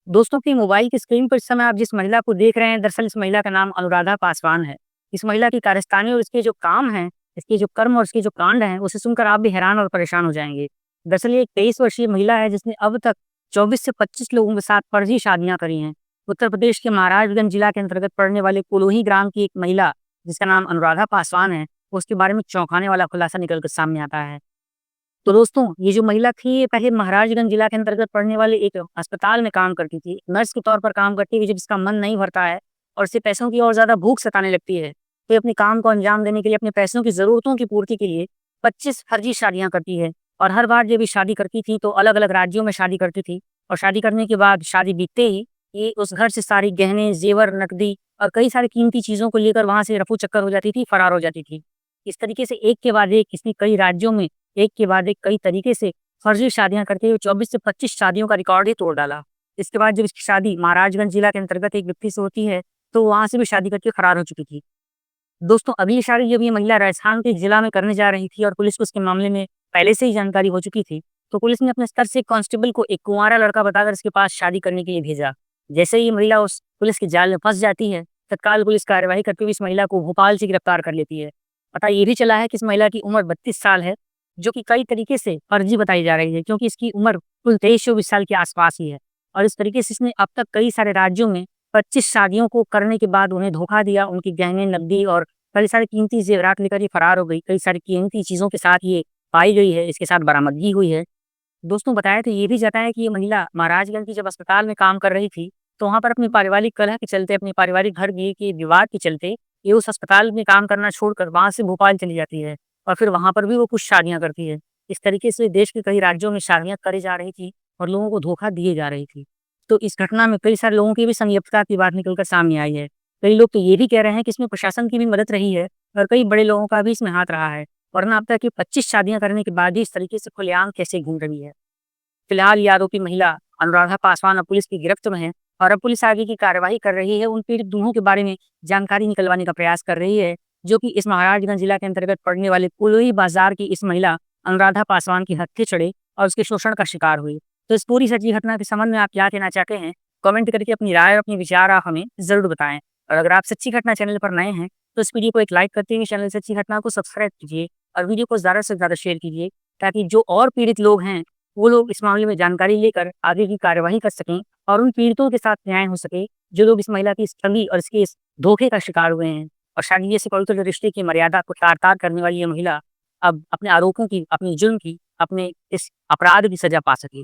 दोस्तों की मोबाइल की स्क्रीन पर इस समय आप जिस महिला को देख रहे हैं, दरअसल इस महिला का नाम अनुराधा पासवान है। इस महिला की कारस्तानी और इसके जो काम हैं, इसके जो कर्म और इसके जो कांड हैं, उसे सुनकर आप भी हैरान और परेशान हो जाएँगे। दरअसल ये एक 23 वर्षीय महिला है जिसने अब तक 24 से 25 लोगों के साथ फर्जी शादियाँ करी हैं। उत्तर प्रदेश के महाराजगंज जिला के अंतर्गत पड़ने वाले कुलोही ग्राम की एक महिला, जिसका नाम अनुराधा पासवान है, उसके बारे में चौंकाने वाला खुलासा निकल कर सामने आता है। तो दोस्तों, ये जो महिला थी, ये पहले महाराजगंज जिला के अंतर्गत पड़ने वाले एक अस्पताल में काम करती थी। नर्स के तौर पर काम करती है, जब इसका मन नहीं भरता है और इसे पैसों की और ज़्यादा भूख सताने लगती है, तो ये अपने काम को अंजाम देने के लिए, अपने पैसों की ज़रूरतों की पूर्ति के लिए 25 फर्जी शादियाँ करती है। और हर बार जब ये शादी करती थी, तो अलग-अलग राज्यों में शादी करती थी और शादी करने के बाद शादी बीतते ही ये उस घर से सारी गहने, ज़ेवर, नकदी और कई सारी कीमती चीज़ों को लेकर वहाँ से रफू-चक्कर हो जाती थी, फरार हो जाती थी। इस तरीके से एक के बाद एक इसने कई राज्यों में एक के बाद एक कई तरीके से फर्जी शादियाँ करके हुए 24 से 25 शादियों का रिकॉर्ड ही तोड़ डाला। इसके बाद जब इसकी शादी महाराजगंज जिला के अंतर्गत एक व्यक्ति से होती है, तो वहाँ से भी शादी करके फरार हो चुकी थी। दोस्तों, अभी ये शादी जब ये महिला राजस्थान के जिला में करने जा रही थी और पुलिस को इसके मामले में पहले से ही जानकारी हो चुकी थी, तो पुलिस ने अपने स्तर से एक कांस्टेबल को एक कुँवारा लड़का बताकर इसके पास शादी करने के लिए भेजा। जैसे ही ये महिला उस पुलिस के जाल में फँस जाती है, तत्काल पुलिस कार्रवाई करते हुए इस महिला को भोपाल से गिरफ्तार कर लेती है। पता ये भी चला है कि इस महिला की उम्र 32 साल है, जो कि कई तरीके से फर्जी बताई जा रही है, क्योंकि इसकी उम्र कुल 23-24 साल के आसपास ही है। और इस तरीके से इसने अब तक कई सारे राज्यों में 25 शादियों को करने के बाद उन्हें धोखा दिया, उनकी गहने, नकदी और कई सारे कीमती ज़ेवरात लेकर ये फरार हो गई। कई सारी कीमती चीज़ों के साथ ये पाई गई है, इसके साथ बरामदगी हुई है। दोस्तों, बताया तो ये भी जाता है कि ये महिला महाराजगंज की जब अस्पताल में काम कर रही थी, तो वहाँ पर अपनी पारिवारिक कलह के चलते, अपने पारिवारिक घर के विवाद के चलते, ये उस अस्पताल में काम करना छोड़कर वहाँ से भोपाल चली जाती है और फिर वहाँ पर भी वो कुछ शादियाँ करती है। इस तरीके से देश के कई राज्यों में शादियाँ करी जा रही थी और लोगों को धोखा दिए जा रही थी। तो इस घटना में कई सारे लोगों की भी संलिप्तता की बात निकल कर सामने आई है। कई लोग तो ये भी कह रहे हैं कि इसमें प्रशासन की भी मदद रही है और कई बड़े लोगों का भी इसमें हाथ रहा है, वरना अब तक ये 25 शादियाँ करने के बाद भी इस तरीके से खुलेआम कैसे घूम रही है। फिलहाल ये आरोपी महिला अनुराधा पासवान अब पुलिस की गिरफ्त में है और अब पुलिस आगे की कार्यवाही कर रही है। उन पीड़ित दोनों के बारे में जानकारी निकलवाने का प्रयास कर रही है, जो कि इस महाराजगंज जिला के अंतर्गत पड़ने वाले कुलोई बाजार की इस महिला अनुराधा पासवान की हत्थे चढ़े और उसके शोषण का शिकार हुई। तो इस पूरी सच्ची घटना के संबंध में आप क्या कहना चाहते हैं? कमेंट करके अपनी राय और अपने विचार आप हमें ज़रूर बताएं। और अगर आप सच्ची घटना चैनल पर नए हैं, तो इस वीडियो को एक लाइक करते हुए चैनल सच्ची घटना को सब्सक्राइब कीजिए और वीडियो को ज़्यादा से ज़्यादा शेयर कीजिए, ताकि जो और पीड़ित लोग हैं, वो लोग इस मामले में जानकारी लेकर आगे की कार्यवाही कर सकें और उन पीड़ितों के साथ न्याय हो सके, जो लोग इस महिला की इस ठगी और इसके इस धोखे का शिकार हुए हैं। और शायद ये पवित्र रिश्ते की मर्यादा को तार-तार करने वाली ये महिला अब अपने आरोपों की, अपने जुर्म की, अपने इस अपराध की सज़ा पा सके।